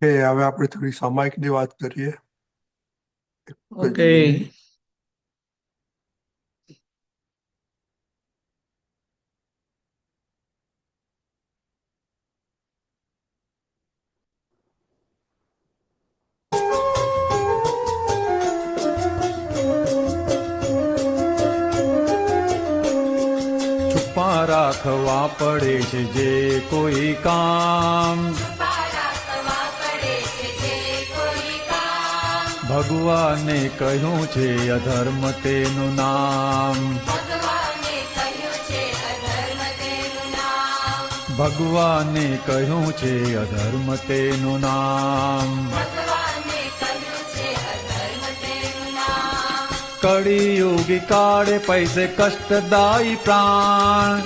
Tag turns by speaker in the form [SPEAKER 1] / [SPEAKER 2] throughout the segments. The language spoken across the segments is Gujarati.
[SPEAKER 1] કે હવે આપણે થોડી સામાયિકની વાત કરીએ. એક જ
[SPEAKER 2] ઓકે.
[SPEAKER 1] મિનિટ.
[SPEAKER 3] છુપા રાખવા પડે છે જે કોઈ કામ, ભગવાને કહ્યું છે અધર્મ તેનું નામ. ભગવાને કહ્યું છે અધર્મ તેનું નામ. કળિયુગી કાળે પૈસે કષ્ટદાયી પ્રાણ,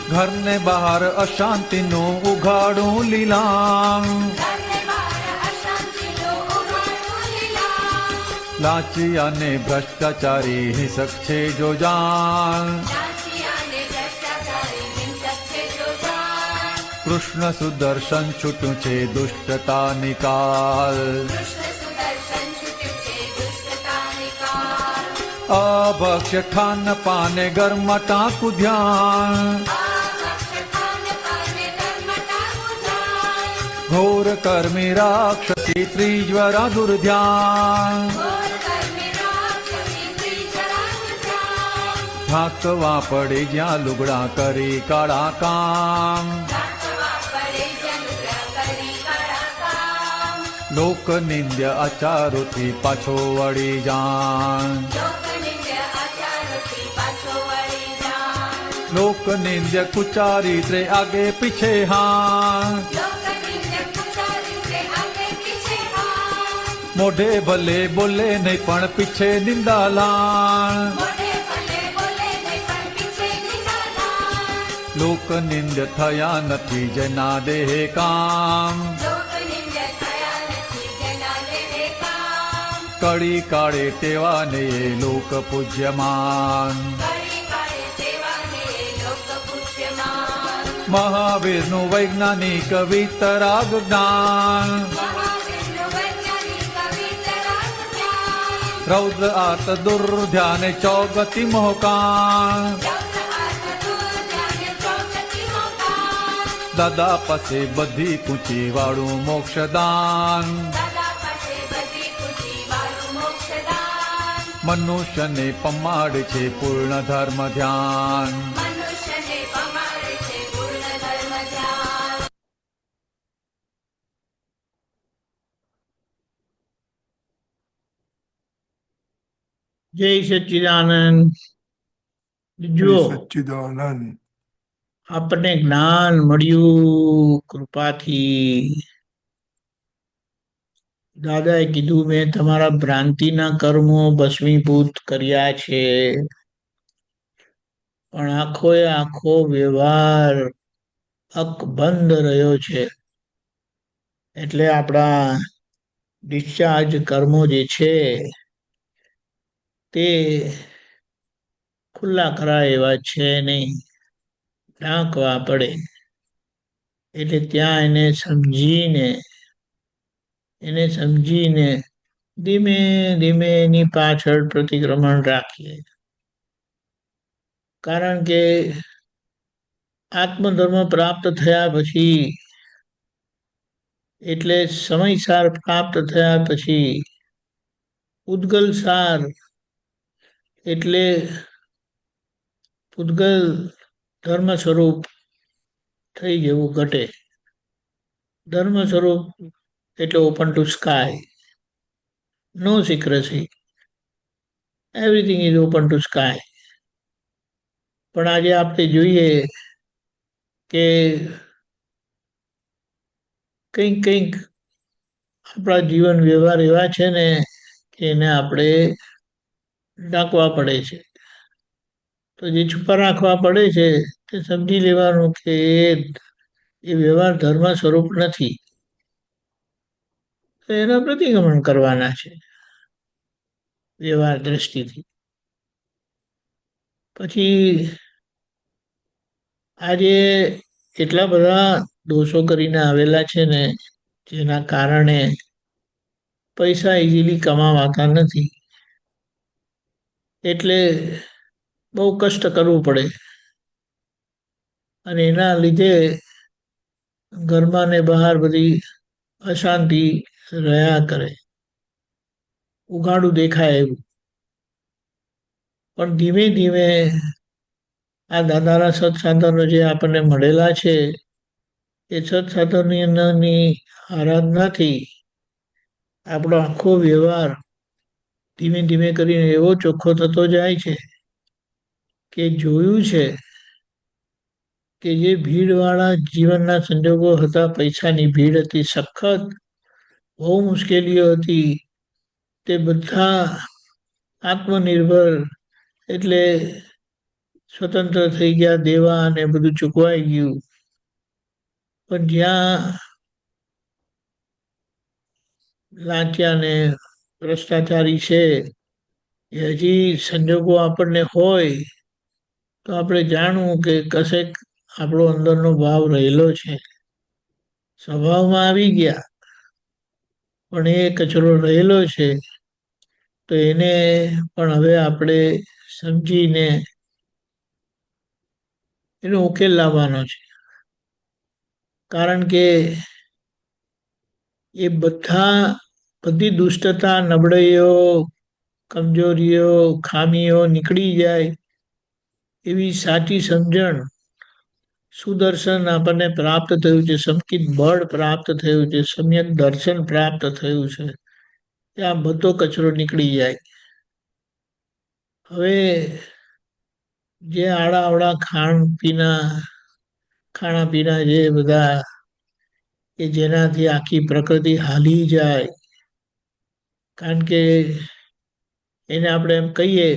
[SPEAKER 3] ઘરને બહાર અશાંતિનું ઉઘાડું લીલામ. લાંચી અને ભ્રષ્ટાચારી હિંસક છે જો જાણ, કૃષ્ણ સુદર્શન છૂટું છે દુષ્ટતા નિકાલ. અભક્ષ્ય ખાન પાને ઘરમાં ટાંકું ધ્યાન, ઘોર કર્મી રાક્ષસી ત્રિજ્વરા દુર્ધ્યાન. ઢાંકવા પડે જ્યાં લુગડા કરી કાળા કામ, લોક નિંદ્ય આચારોથી પાછો વળી જાણ. લોક નિંદ્ય કુચારિત્રે આગે પીછે હાં, મોઢે ભલે બોલે નહીં પણ પીછે નિંદા લાણ. લોક નિંદ્ય થયા નથી જેના દેહ કામ, કળી કાળે ટેવાને એ લોક પૂજ્યમાન. મહાવીરનું વૈજ્ઞાનિક વિતરાગ જ્ઞાન, રૌદ્ર આત દુર્ધ્યાને ચોગતિ મોહકાન. દાદા પાસે બધી પૂંચી વાળું મોક્ષદાન, મનુષ્યને પમાડ છે પૂર્ણ ધર્મ ધ્યાન.
[SPEAKER 2] જય સચ્ચિદાનંદ.
[SPEAKER 1] જય
[SPEAKER 2] જો
[SPEAKER 1] સચ્ચિદાનંદ.
[SPEAKER 2] આપણને જ્ઞાન મળ્યું કૃપાથી. દાદાએ કીધું મેં તમારા ભ્રાંતિના કર્મો ભસ્મીભૂત કર્યા છે, પણ આખો વ્યવહાર અકબંધ રહ્યો છે. એટલે આપણા ડિસ્ચાર્જ કર્મો જે છે તે ખુલ્લા કરાય એવા છે નહીં, ઢાંકવા પડે. એટલે ત્યાં એને સમજીને ધીમે ધીમે એની પાછળ પ્રતિક્રમણ રાખીએ. કારણ કે આત્મધર્મ પ્રાપ્ત થયા પછી, એટલે સમયસાર પ્રાપ્ત થયા પછી ઉદ્ગલ સાર એટલે પૂતગલ ધર્મ સ્વરૂપ થઈ જવું ઘટે. ધર્મ સ્વરૂપ એટલે open to sky, no secrecy, everything is open to sky. પણ આજે આપણે જોઈએ કે કંઈક આપણા જીવન વ્યવહાર એવા છે ને કે એને આપણે ઢાંકવા પડે છે. તો જે છુપા રાખવા પડે છે તે સમજી લેવાનું કે એ વ્યવહાર ધર્મ સ્વરૂપ નથી, તો એના પ્રતિક્રમણ કરવાના છે વ્યવહાર દ્રષ્ટિથી. પછી આજે એટલા બધા દોષો કરીને આવેલા છે ને, જેના કારણે પૈસા ઇઝીલી કમાવાતા નથી. એટલે બહુ કષ્ટ કરવું પડે, અને એના લીધે ઘરમાં ને બહાર બધી અશાંતિ રહ્યા કરે, ઉઘાડું દેખાય એવું. પણ ધીમે ધીમે આ દાદાના સત્સાધનો જે આપણને મળેલા છે, એ સત્સાધનની આરાધનાથી આપણો આખો વ્યવહાર ધીમે ધીમે કરીને એવો ચોખ્ખો થતો જાય છે કે જોયું છે કે જે ભીડવાળા જીવનના સંજોગો હતા, પૈસાની ભીડ હતી, સખત બહુ મુશ્કેલીઓ હતી, તે બધા આત્મનિર્ભર એટલે સ્વતંત્ર થઈ ગયા, દેવા અને બધું ચૂકવાઈ ગયું. પણ જ્યાં લાંચિયા ને ભ્રષ્ટાચારી છે, એ હજી સંજોગો આપણને હોય તો આપણે જાણવું કે કશેક આપણો અંદરનો ભાવ રહેલો છે. સ્વભાવમાં આવી ગયા પણ એ કચરો રહેલો છે, તો એને પણ હવે આપણે સમજીને એનો ઉકેલ લાવવાનો છે. કારણ કે એ બધી દુષ્ટતા, નબળાઈઓ, કમજોરીઓ, ખામીઓ નીકળી જાય એવી સાચી સમજણ, સુદર્શન આપણને પ્રાપ્ત થયું છે, સમકિત બળ પ્રાપ્ત થયું છે, સમ્યક દર્શન પ્રાપ્ત થયું છે, ત્યાં બધો કચરો નીકળી જાય. હવે જે આડાઅવળા ખાણા પીના જે બધા કે જેનાથી આખી પ્રકૃતિ હાલી જાય, કારણ કે એને આપણે એમ કહીએ,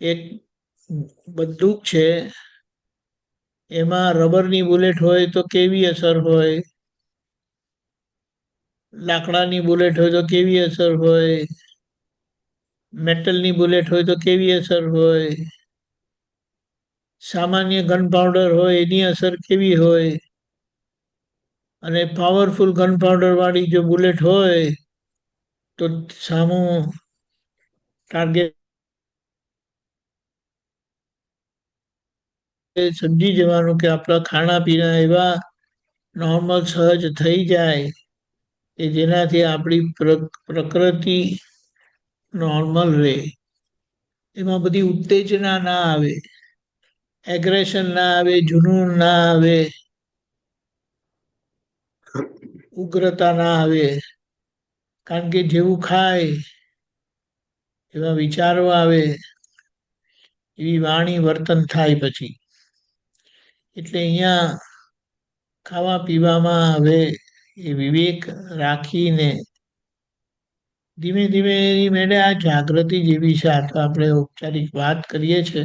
[SPEAKER 2] એક બંદૂક છે, એમાં રબરની બુલેટ હોય તો કેવી અસર હોય, લાકડાની બુલેટ હોય તો કેવી અસર હોય, મેટલની બુલેટ હોય તો કેવી અસર હોય, સામાન્ય ગન પાવડર હોય એની અસર કેવી હોય, અને પાવરફુલ ગન પાવડર વાળી જો બુલેટ હોય તો સામું ટાર્ગેટ સમજી જવાનું કે આપણા ખાણા પીણા એવા નોર્મલ સહજ થઈ જાય કે જેનાથી આપણી પ્રકૃતિ નોર્મલ રહે. એમાં બધી ઉત્તેજના ના આવે, એગ્રેશન ના આવે, જુનૂન ના આવે, ઉગ્રતા ના આવે. કારણ કે જેવું ખાય એવા વિચારો આવે, એવી વાણી વર્તન થાય પછી. એટલે અહીંયા ખાવા પીવામાં હવે એ વિવેક રાખીને ધીમે ધીમે એની મેળે આ જાગૃતિ જેવી છે. આ તો આપણે ઔપચારિક વાત કરીએ છીએ,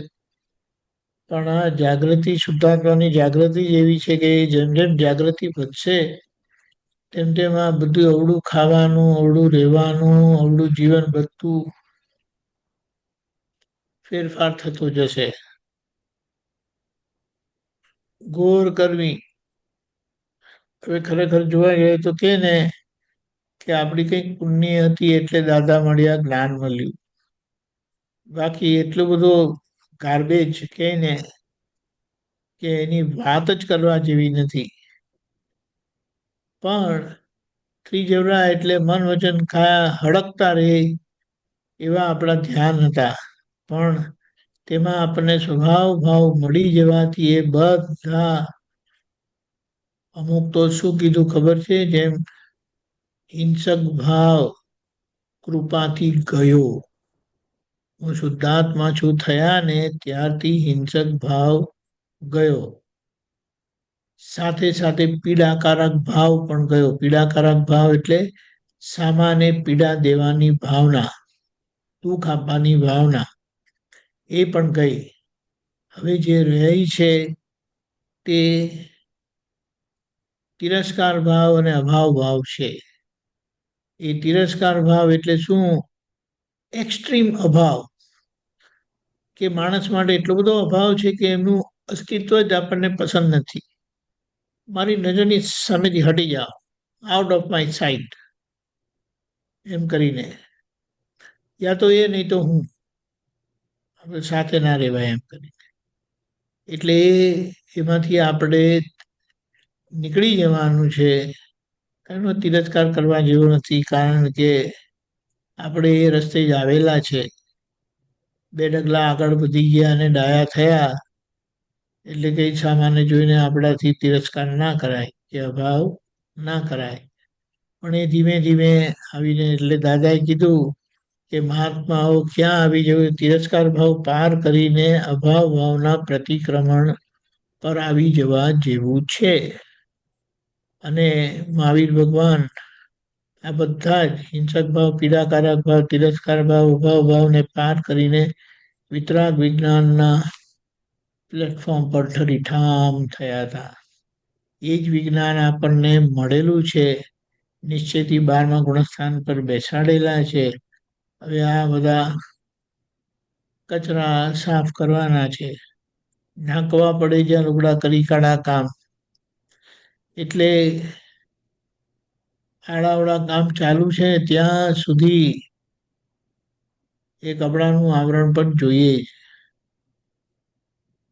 [SPEAKER 2] પણ આ જાગૃતિ, શુદ્ધાત્માની જાગૃતિ જેવી છે કે જેમ જેમ જાગૃતિ વધશે તેમ તેમ આ બધું અવળું ખાવાનું, અવળું રહેવાનું, અવળું જીવન બધું ફેરફાર થતો જશે. ઘોર કરવી હવે ખરેખર જોવા જઈએ તો કે ને કે આપણી કંઈક પુણ્ય હતી એટલે દાદા મળ્યા, જ્ઞાન મળ્યું. બાકી એટલું બધું ગાર્બેજ કે ને કે એની વાત જ કરવા જેવી નથી. પણ ત્રિજવરા એટલે મન વચન કાયા હડકતા રહે એવા આપણા ધ્યાન હતા. પણ તેમાં આપણને સ્વભાવ ભાવ મળી જવાથી એ બધા અમુક તો શું કીધું ખબર છે, જેમ હિંસક ભાવ કૃપાથી ગયો. હું શુદ્ધાત્મા છું થયા ને ત્યારથી હિંસક ભાવ ગયો. સાથે સાથે પીડાકારક ભાવ પણ ગયો. પીડાકારક ભાવ એટલે સામાને પીડા દેવાની ભાવના, દુઃખ આપવાની ભાવના, એ પણ ગઈ. હવે જે રહી છે તે તિરસ્કાર ભાવ અને અભાવ ભાવ છે. એ તિરસ્કાર ભાવ એટલે શું? એક્સ્ટ્રીમ અભાવ, કે માણસ માટે એટલો બધો અભાવ છે કે એમનું અસ્તિત્વ જ આપણને પસંદ નથી. મારી નજરની સામેથી હટી જાઓ, આઉટ ઓફ માય સાઇટ, એમ કરીને. યા તો એ નહીં તો હું, આપણે સાથે ના રહેવાય એમ કરીને. એટલે એમાંથી આપણે નીકળી જવાનું છે. એનો તિરસ્કાર કરવા જેવો નથી, કારણ કે આપણે એ રસ્તે જ આવેલા છે. 2 ડગલા આગળ વધી ગયા અને ડાયા થયા એટલે કંઈ સામાન્ય જોઈને આપણાથી તિરસ્કાર ના કરાય કે અભાવ ના કરાય. પણ એ ધીમે ધીમે આવીને, એટલે દાદાએ કીધું કે મહાત્માઓ ક્યાં આવી જવું, તિરસ્કાર ભાવ પાર કરીને અભાવ ભાવના પ્રતિક્રમણ પર આવી જવા જેવું છે. અને મહાવીર ભગવાન આ બધા જ હિંસક ભાવ, પીડાકારક ભાવ, તિરસ્કાર ભાવ, અભાવ ભાવને પાર કરીને વિતરાગ વિજ્ઞાનના પ્લેટફોર્મ પર ઠરીઠામ થયા હતા. એ જ વિજ્ઞાન આપણને મળેલું છે, નિશ્ચયથી 12મા ગુણસ્થાન પર બેસાડેલા છે. હવે આ બધા કચરા સાફ કરવાના છે. ઢાંકવા પડે જ્યાં લુગડા કરી કાળા કામ. એટલે આડાવડા કામ ચાલુ છે ત્યાં સુધી એ કપડાનું આવરણ પણ જોઈએ જ.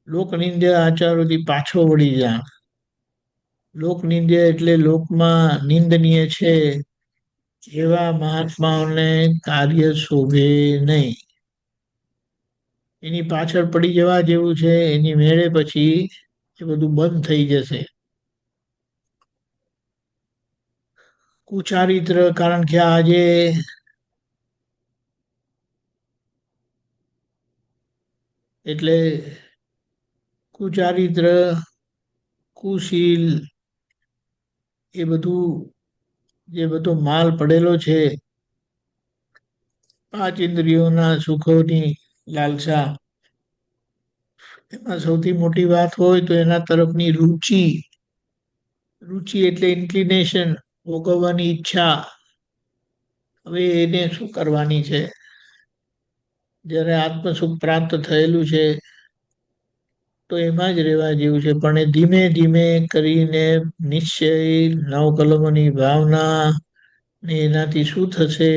[SPEAKER 2] લોકનિંદ્ય આચારોથી પાછો વળી જા. લોકનિંદ્ય એટલે લોકમાં નિંદનીય છે એવા મહાત્માઓને કાર્ય શોભે નહીં. એની પાછળ પડી જવા જેવું છે. એની મેળે પછી એ બધું બંધ થઈ જશે. કુચારિત્ર, કારણ કે આજે એટલે કુચારિત્ર, કુશીલ, એ બધું જે બધો માલ પડેલો છે, 5 ઇન્દ્રિયોના સુખોની લાલસા, એમાં સૌથી મોટી વાત હોય તો એના તરફની રુચિ. રુચિ એટલે ઇન્ક્લિનેશન, ભોગવવાની ઈચ્છા. હવે એને શું કરવાની છે? જ્યારે આત્મસુખ પ્રાપ્ત થયેલું છે તો એમાં જ રહેવા જેવું છે. પણ એ ધીમે ધીમે કરીને નિશ્ચય, નવકલમોની ભાવના, ને એનાથી શું થશે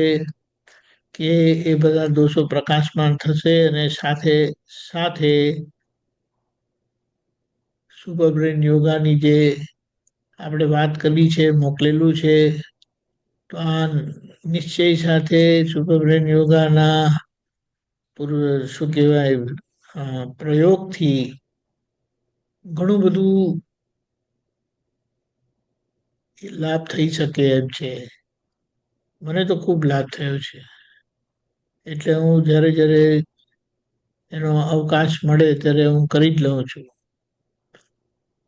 [SPEAKER 2] કે એ બધા દોષો પ્રકાશમાન થશે. અને સાથે સાથે સુપર બ્રેન યોગાની જે આપણે વાત કરી છે, મોકલેલું છે, તો આ નિશ્ચય સાથે સુપર બ્રેન યોગાના શું કહેવાય પ્રયોગથી ઘણું બધું લાભ થઈ શકે એમ છે. મને તો ખૂબ લાભ થયો છે. એટલે હું જ્યારે જ્યારે એનો અવકાશ મળે ત્યારે હું કરી જ લઉં છું.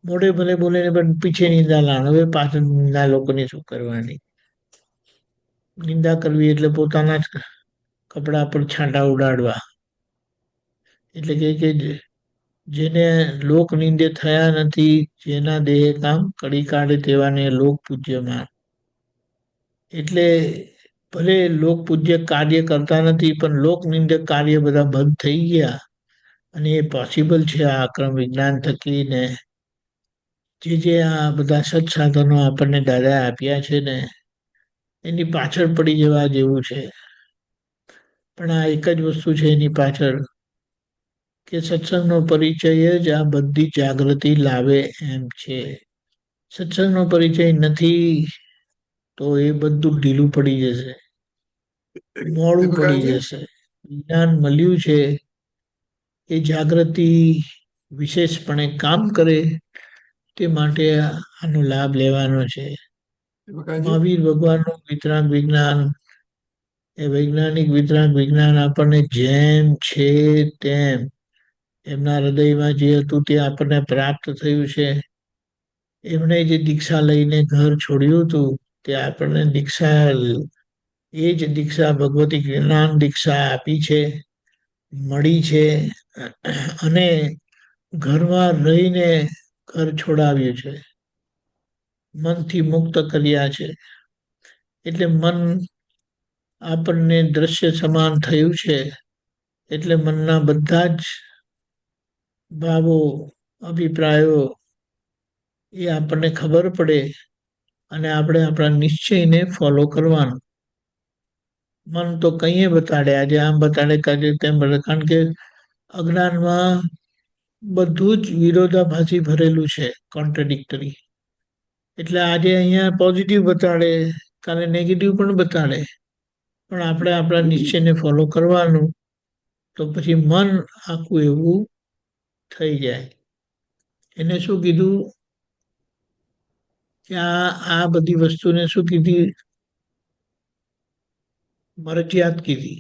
[SPEAKER 2] મોઢે ભલે બોલે ને પણ પીછે નિંદા લાણ. હવે પાછળ નિંદા લોકોની શું કરવાની? નિંદા કરવી એટલે પોતાના જ કપડા પર છાંટા ઉડાડવા. એટલે કે જેને લોક નિંદે થયા નથી, જેના દેહે કામ કડી કાઢે તેવાને લોક પૂજ્યમાન. એટલે ભલે લોક પૂજ્ય કાર્ય કરતા નથી, પણ લોક નિંદક કાર્ય બધા બંધ થઈ ગયા. અને એ પોસિબલ છે આ અક્રમ વિજ્ઞાન થકી. ને જે આ બધા સત્સાધનો આપણને દાદા આપ્યા છે ને, એની પાછળ પડી જવા જેવું છે. પણ આ એક જ વસ્તુ છે એની પાછળ, કે સત્સંગનો પરિચય જ આ બધી જાગૃતિ લાવે એમ છે. સત્સંગનો પરિચય નથી તો એ બધું ઢીલું પડી જશે, મોડું પડી જશે. જ્ઞાન મળ્યું છે એ જાગૃતિ વિશેષપણે કામ કરે તે માટે આનો લાભ લેવાનો છે. મહાવીર ભગવાનનું વિતરાગ વિજ્ઞાન, એ વૈજ્ઞાનિક વિતરાગ વિજ્ઞાન આપણને જેમ છે તેમ એમના હૃદયમાં જે હતું તે આપણને પ્રાપ્ત થયું છે. એમણે જે દીક્ષા લઈને ઘર છોડ્યું હતું તે આપણને દીક્ષા, એ જ દીક્ષા ભગવતી જ્ઞાન દીક્ષા આપી છે, મળી છે. અને ઘરમાં રહીને ઘર છોડાવ્યું છે, મનથી મુક્ત કર્યા છે. એટલે મન આપણને દ્રશ્ય સમાન થયું છે. એટલે મનના બધા જ ભાવો અભિપ્રાયો એ આપણને ખબર પડે અને આપણે આપણા નિશ્ચયને ફોલો કરવાનો. મન તો કંઈ બતાડે, આજે આમ બતાડે, કાલે તેમ બતાડે, કારણ કે અજ્ઞાનમાં બધું જ વિરોધાભાસી ભરેલું છે, કોન્ટ્રાડિક્ટરી. એટલે આજે અહીંયા પોઝિટિવ બતાડે, કાલે નેગેટિવ પણ બતાડે, પણ આપણે આપણા નિશ્ચયને ફોલો કરવાનું, તો પછી મન આખું એવું થઈ જાય. એને શું કીધું કે આ બધી વસ્તુને શું કીધી? મરજિયાત કીધી.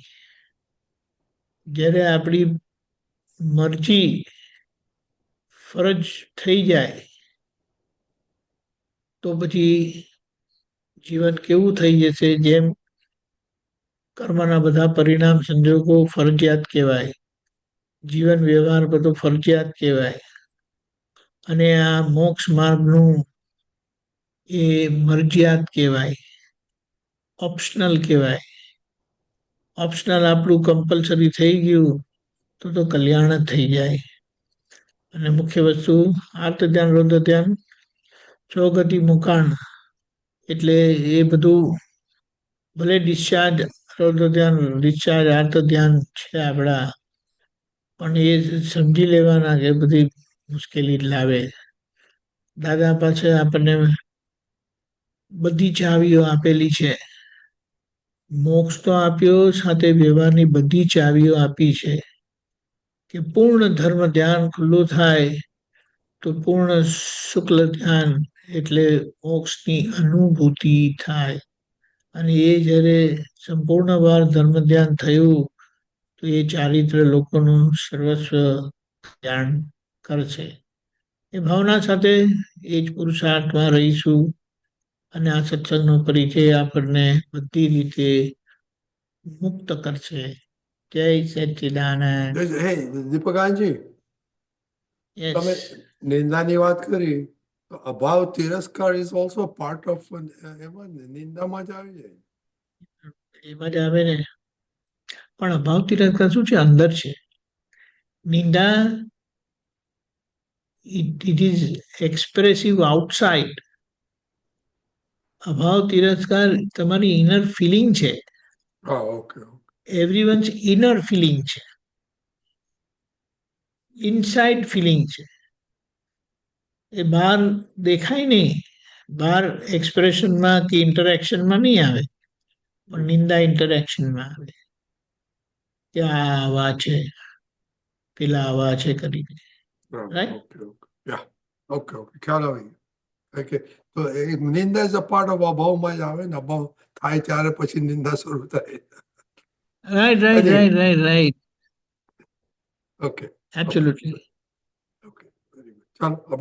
[SPEAKER 2] જ્યારે આપણી મરજી ફરજ થઈ જાય તો પછી જીવન કેવું થઈ જશે? જેમ કર્મના બધા પરિણામ સંજોગો ફરજિયાત કહેવાય, જીવન વ્યવહાર બધો ફરજિયાત કહેવાય, અને આ મોક્ષ માર્ગનું એ મરજિયાત કહેવાય, ઓપ્શનલ કહેવાય. ઓપ્શનલ આપણું કમ્પલસરી થઈ ગયું તો કલ્યાણ જ થઈ જાય. અને મુખ્ય વસ્તુ આર્ત ધ્યાન, રૌદ્ર ધ્યાન, ચોગતિ મુકાણ, એટલે એ બધું ભલે ડિસ્ચાર્જ રૌદ્ર ધ્યાન, ડિસ્ચાર્જ આર્ત ધ્યાન છે આપણા, પણ એ સમજી લેવાના કે બધી મુશ્કેલી લાવે. દાદા પાસે આપણને બધી ચાવીઓ આપેલી છે. મોક્ષ તો આપ્યો, સાથે વ્યવહારની બધી ચાવીઓ આપી છે કે પૂર્ણ ધર્મ ધ્યાન ખુલ્લું થાય તો પૂર્ણ શુક્લ ધ્યાન એટલે મોક્ષની અનુભૂતિ થાય. અને એ જ્યારે સંપૂર્ણ વાર ધર્મ ધ્યાન થયું તો એ ચારિત્ર લોકોનું સર્વસ્વ ધ્યાન કરશે. એ ભાવના સાથે એ જ પુરુષાર્થમાં રહીશું અને આ સત્સંગનો પરિચય આપણને બધી રીતે મુક્ત કરશે. જય સચ્ચિદાનંદ.
[SPEAKER 1] હે દીપકાનજી, તમે
[SPEAKER 2] યસ,
[SPEAKER 1] નિંદાની વાત કરી તો અભાવ તિરસ્કાર ઇઝ ઓલ્સો પાર્ટ ઓફ એમાં ને, નિંદામાં જ આવી જાય.
[SPEAKER 2] એમાં જ આવે ને. પણ અભાવ તિરસ્કાર શું છે? અંદર છે. નિંદા it is expressive outside. અભાવ તિરસ્કાર તમારી ઇનર ફિલિંગ છે.
[SPEAKER 1] હા, ઓકે.
[SPEAKER 2] એવરીવન્સ ઇનર ફિલિંગ છે, ઇનસાઇડ ફિલિંગ છે. એ બહાર દેખાય નહીં, બહાર એક્સપ્રેશનમાં કે ઇન્ટરેક્શનમાં નહીં આવે, પણ નિંદા ઇન્ટરેક્શનમાં આવે કે આ આવા છે, પેલા આવા છે કરીને. Right?
[SPEAKER 1] Okay, okay. Ya, okay, okay. ખ્યાલ આવી ગયો. ઓકે, તો એ નિંદા ઇઝ અ પાર્ટ ઓફ અભાવમાં જ આવે ને. અભાવ થાય ત્યારે પછી નિંદા શરૂ થાય.
[SPEAKER 2] Right, right, right, right, right.
[SPEAKER 1] Okay, okay,
[SPEAKER 2] absolutely.
[SPEAKER 1] Okay. Very good. ચાલો આપણો